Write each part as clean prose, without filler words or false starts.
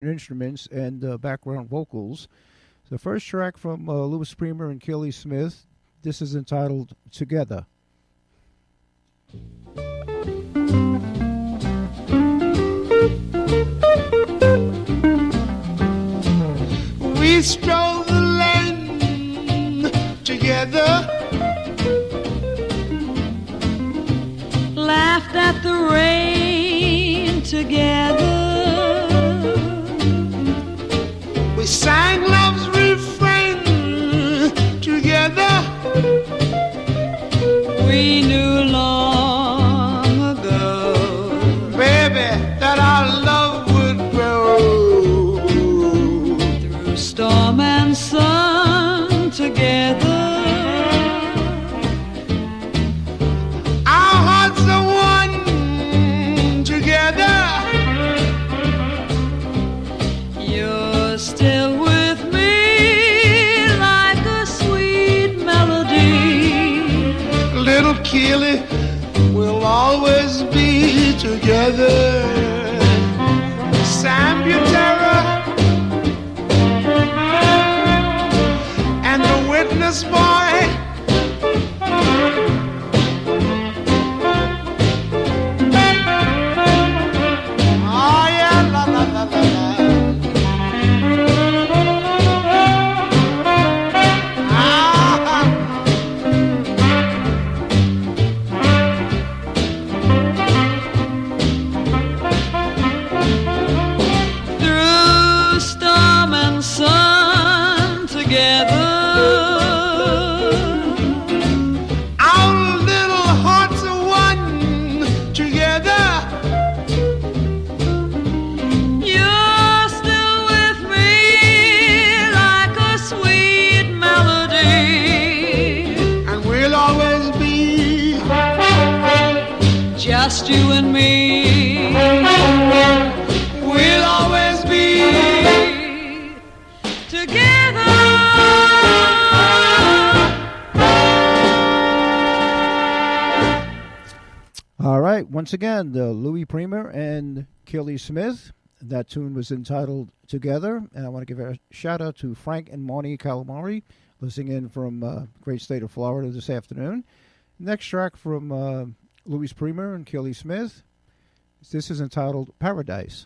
instruments and background vocals. The first track from Louis Prima and Keely Smith. This is entitled Together. We stroll the lane together, laughed at the rain together, we sang love's refrain together, we knew long ago, baby, that our love would grow. Through storm and sun together, our hearts are one together. You're still with me like a sweet melody. Little Keely, we'll always be together. Sam Butera and the witness boy, oh yeah, la la la la la. Ah. Through storm and sun together, Our little hearts are one together. you're still with me like a sweet melody. And we'll always be Just you and me. we'll always be Together. All right, once again, Louis Prima and Keely Smith. That tune was entitled Together. And I want to give a shout out to Frank and Marnie Calamari, listening in from great state of Florida this afternoon. Next track from Louis Prima and Keely Smith. This is entitled Paradise.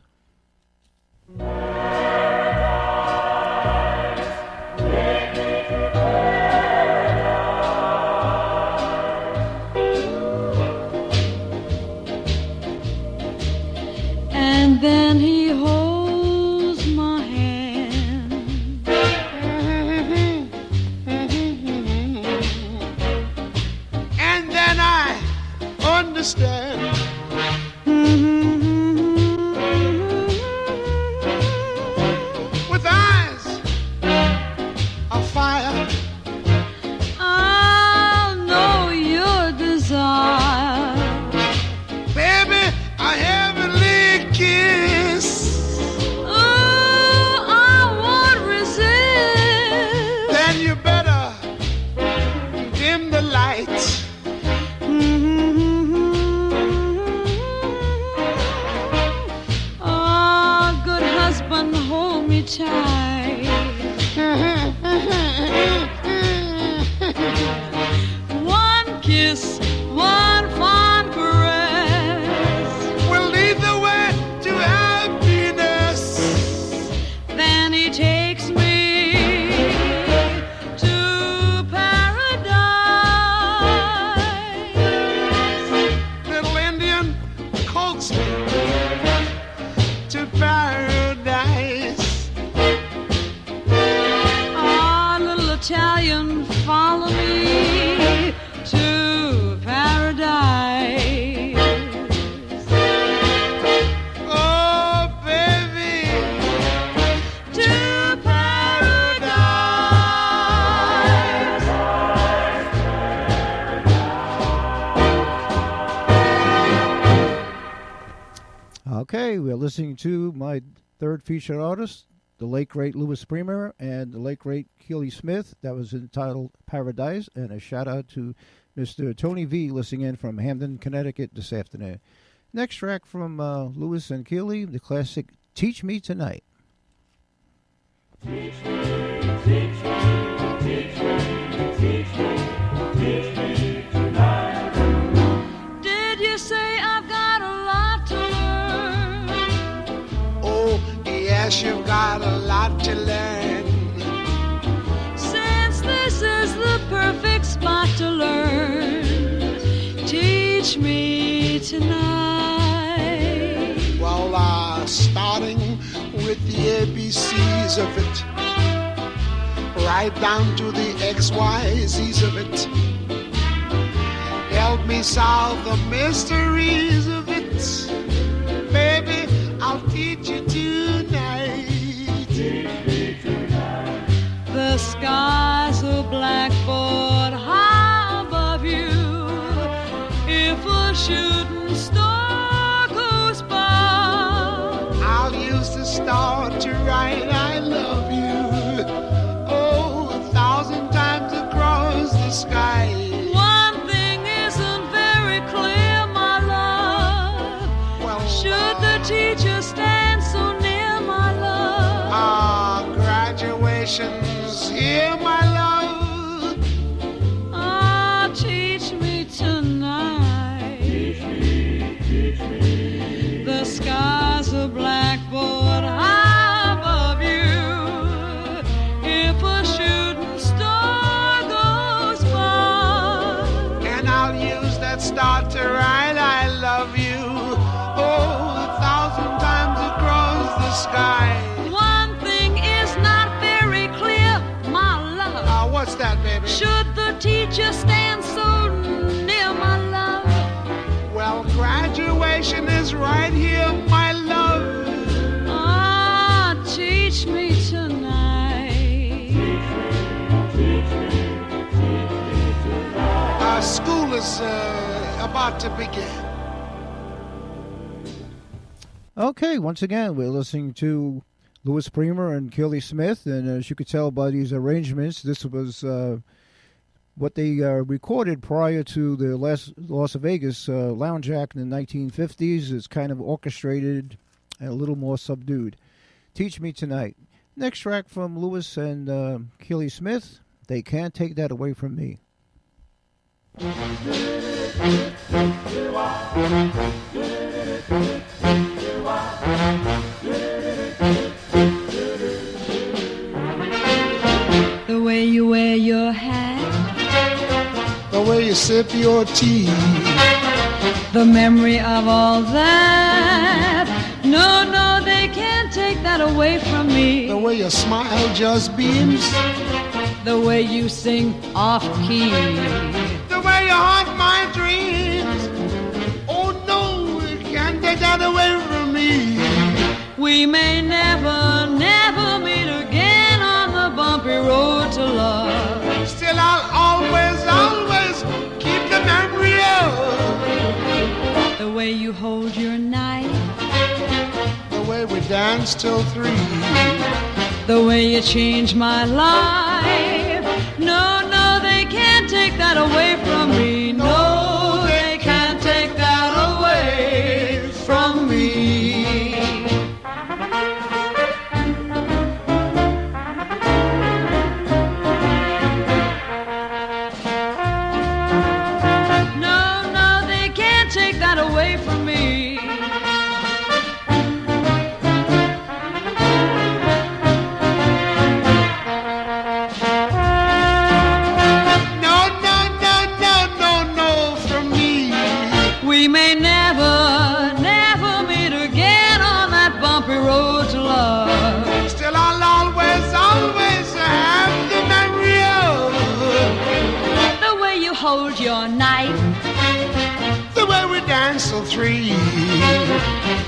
And then he holds my hand. and then I understand. With eyes of fire, I'll know your desire. baby, a heavenly kiss. Oh, I won't resist. Then you better dim the lights. Oh, good husband, hold me tight. One kiss, one fond caress. Will lead the way to happiness. Then he takes me to paradise. Little Indian coaxed me to paradise. Ah, little Italian, follow me to paradise. Oh, baby, To paradise. Okay, we're listening to my third featured artist, the late great Louis Prima and the late great Keely Smith. That was entitled Paradise, and a shout out to Mr. Tony V listening in from Hamden, Connecticut this afternoon. Next track from Louis and Keely, the classic Teach Me Tonight. Did you say I've got a lot to learn? Oh, yes, you've got a lot to learn. Since this is the perfect spot to learn, teach me tonight. Well, starting with the ABCs of it, right down to the XYZs of it. Help me solve the mysteries of it. Baby, I'll teach you tonight. The sky's a blackboard high above you. If a shooting star goes by, I'll use the star to write I love you. Oh, 1,000 times across the sky. one thing isn't very clear, my love. Well, Should the teacher stand so near, my love? Graduation's here, my love. Teach me tonight. The sky's a blackboard high above you. If a shooting star goes by, And I'll use that star to write I love you. Oh, 1,000 times across the sky. one thing is not very clear, my love. What's that, baby? Should the teacher stand so near, my love? Well, graduation is right here, my love. Teach me tonight. School is about to begin. Okay, once again, we're listening to Louis Prima and Keely Smith, and as you could tell by these arrangements, this was what they recorded prior to the Las Vegas Lounge Act in the 1950s. It's kind of orchestrated and a little more subdued. Teach Me Tonight. Next track from Louis and Keely Smith, They Can't Take That Away From Me. The way you wear your hat, The way you sip your tea, the memory of all that. No, no, they can't take that away from me. the way your smile just beams, The way you sing off key. the way you haunt my dreams. Oh no, you can't take that away from me. We may never, never meet again on the bumpy road to love. Still I'll always, always keep the memory of The way you hold your knife, the way we danced till 3. the way you changed my life. No, no, they can't take that away from me. No, they can't take that away from me. No, no, they can't take that away from me. No, no, no, no, no, no, from me. We may never, never meet again on that bumpy road to love. Still I'll always, always have the memory of The way you hold your knife, the way we danced till 3.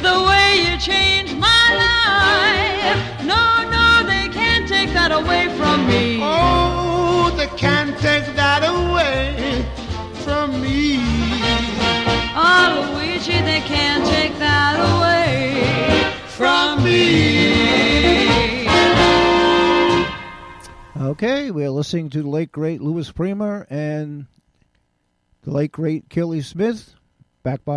the way you changed my life. No, no, they can't take that away from me. Oh, they can't take that away from me. Oh, Luigi, they can't take that away from me. Okay, we're listening to the late, great Louis Prima and the late, great Keely Smith, backed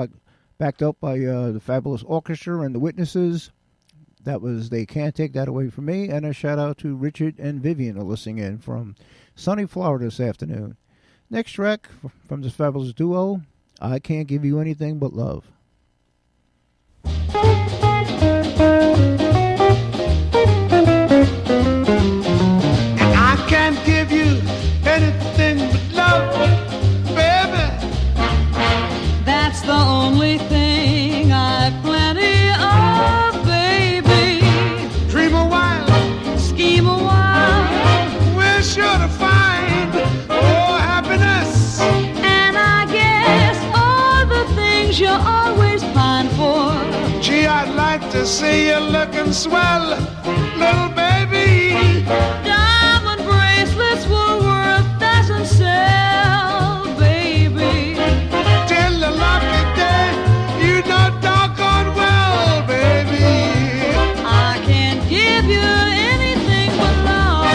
up by the fabulous orchestra and the witnesses. That was They Can't Take That Away From Me. And a shout out to Richard and Vivian are listening in from sunny Florida this afternoon. Next track from this fabulous duo, I Can't Give You Anything But Love. I can't give you anything but love, baby. That's the only thing I've plenty of, baby. Dream a while, Scheme a while, we're sure to find happiness. and I guess all the things you always pine for. Gee, I'd like to see you looking swell, little baby. Diamond bracelets Woolworth doesn't sell, baby. Till the lucky day, you know doggone well, baby. I can't give you anything but love.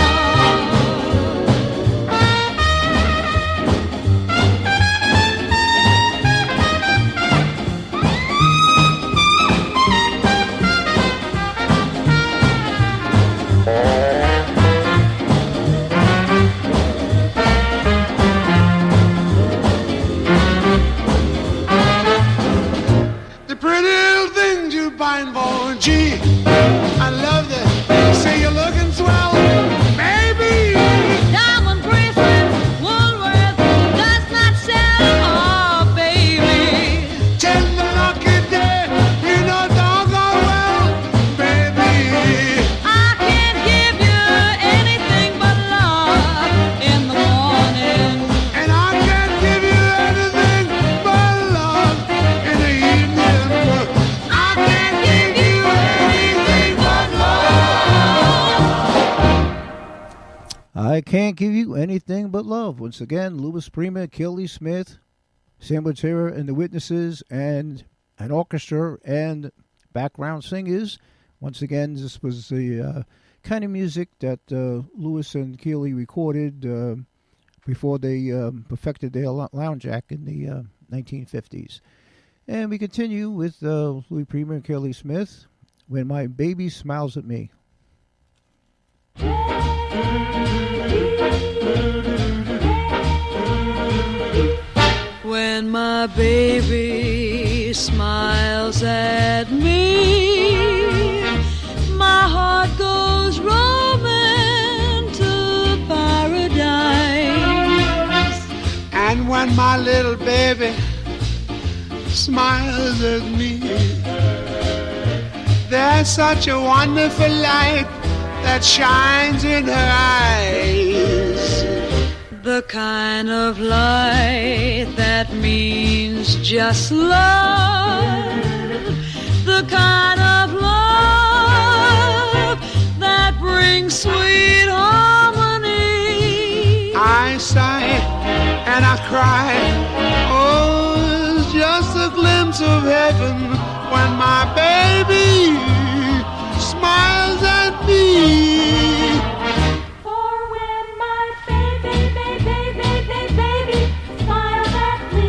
The pretty little things you buying for, gee, I love that. See you looking swell, baby. Diamond bracelets Woolworth does not sell, oh, baby. Till the lucky day, you know doggone well, baby. I can't give you anything but love in the morning. And I can't give you anything but love in the evening. I can't give you anything but love. I Can't Give You Anything But Love. Once again, Louis Prima, Keely Smith, Sam Botera and the Witnesses, and an orchestra and background singers. Once again, this was the kind of music that Louis and Keely recorded before they perfected their lounge act in the 1950s. And we continue with Louis Prima and Keely Smith, When My Baby Smiles at Me. When my baby smiles at me, my heart goes roaming to paradise. And when my little baby smiles at me, there's such a wonderful light that shines in her eyes. The kind of light that means just love. The kind of love that brings sweet harmony. I sigh and I cry. Oh, it's just a glimpse of heaven when my baby smiles at me. For when my baby smiles at me,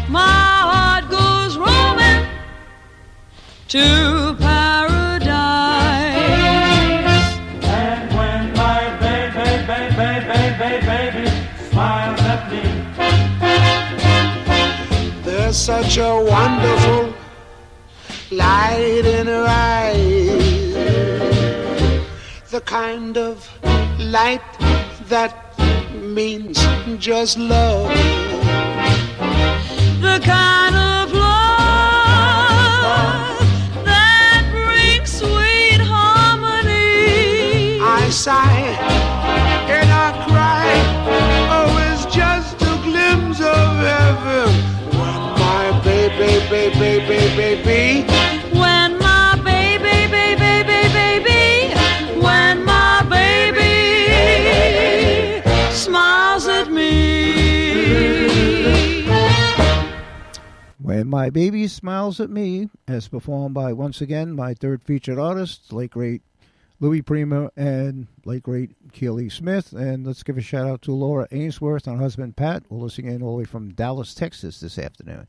My heart goes roaming to paradise. And when my baby smiles at me, There's such a wonderful light in her eyes. The kind of light that means just love. The kind of love that brings sweet harmony. I sigh and I cry. Oh, it's just a glimpse of heaven when my baby When my baby, when my baby smiles at me. When My Baby Smiles at Me, as performed by, once again, my third featured artist, late great Louis Prima and late great Keely Smith. And let's give a shout out to Laura Ainsworth and her husband Pat. We're listening in all the way from Dallas, Texas this afternoon.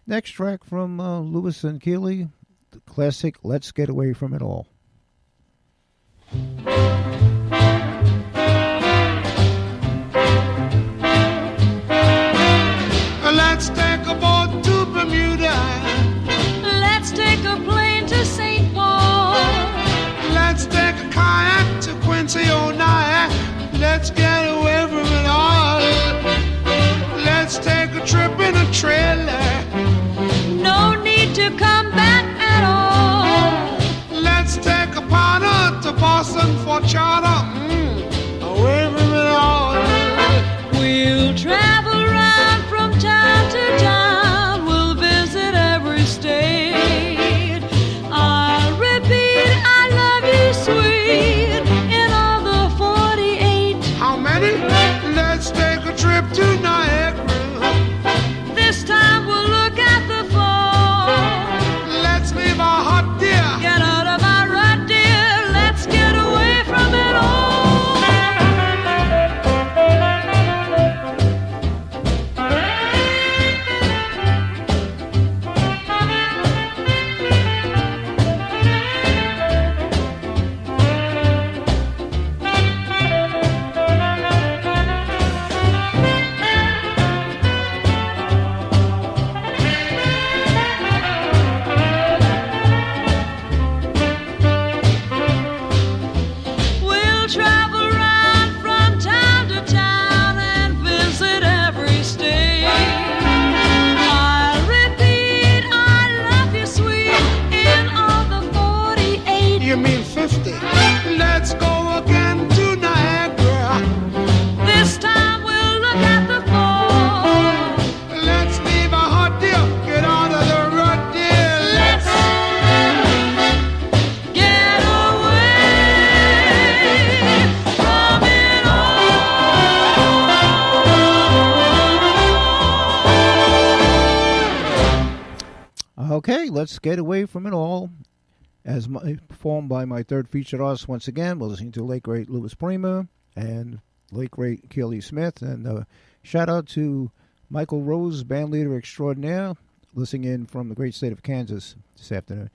Next track from Louis and Keely, the classic Let's Get Away From It All. Let's take a boat to Bermuda. Let's take a plane to St. Paul. Let's take a kayak to Quincy, Ohio. Let's get away from it all. Let's take a trip in a trailer. No need to come back at all. Let's take a partner to Boston for charter. Away from it all. We'll travel round from town to town. We'll visit every state. I'll repeat, I love you, sweet, in all the 48. How many? Let's take a trip to Niagara. This time we'll look at the fall. Let's leave our hot dear. Get out of our rut, dear. Let's get away from it all. We'll travel round from town to town and visit every state. I'll repeat, I love you, sweet, in all the 48. You mean 50? Let's go again to Niagara. This time we'll look at the fall. Let's leave our hot dear. Get out of the rut, dear. Let's get away from it all. Okay, let's get away from it all. Performed by my third featured artist once again. We're listening to late great Louis Prima and late great Keely Smith. And shout out to Michael Rose, band leader extraordinaire, listening in from the great state of Kansas this afternoon.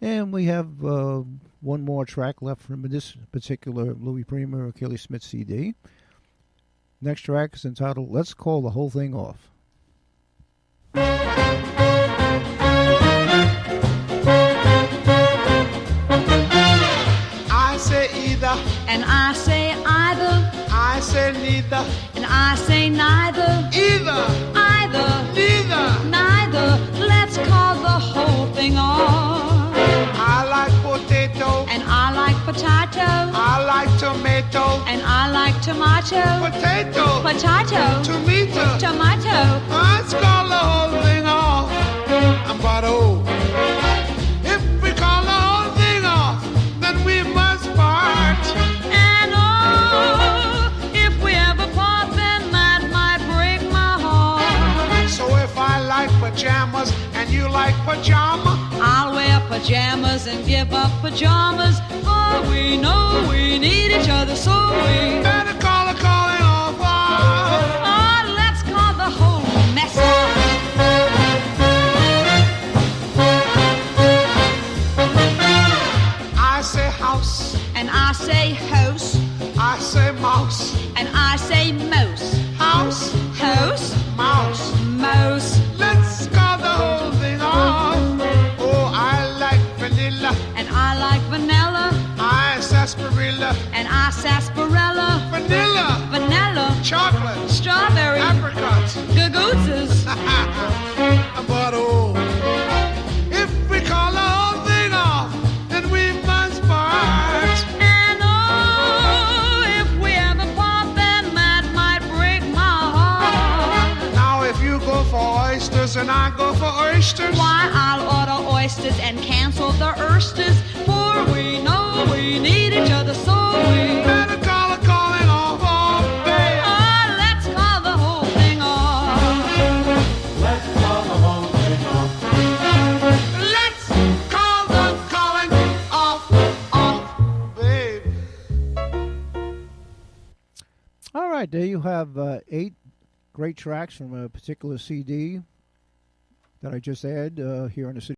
And we have one more track left from this particular Louis Prima or Keely Smith CD. Next track is entitled Let's Call the Whole Thing Off. I say either. And I say either, I say neither. and I say neither, Either. either, Neither. neither. Let's call the whole thing off. I like potato. And I like potato, I like tomato. and I like tomato, Potato. potato, Tomato. tomato. Let's call the whole thing off. But oh, if we call the whole thing off, then we must part. And oh, if we ever part, then that might break my heart. So if I like pajamas and you like pajama, I'll wear pajamas and give up pajamas, for we know we need each other, so we better call the calling off. oh, let's call the whole mess off. I say house, And I say house, I say mouse. and I say mouse, House, house, mouse. mouse. Let's call the whole thing off. Oh, I like vanilla. And I like vanilla, I sarsaparilla. and I sarsaparilla, Vanilla. vanilla, Chocolate. strawberry, Apricot. gagootzes. But oh, if we call the whole thing off, then we must part. And oh, if we ever part, then that might break my heart. Now if you go for oysters and I go for oysters, Why, I'll order oysters and cancel the oysters, for we know we need each other, so we better call the calling off. Oh, babe. oh, let's call the whole thing off. Let's call the whole thing off. Let's call the calling off, babe. All right, there you have 8 great tracks from a particular CD that I just had here in the city.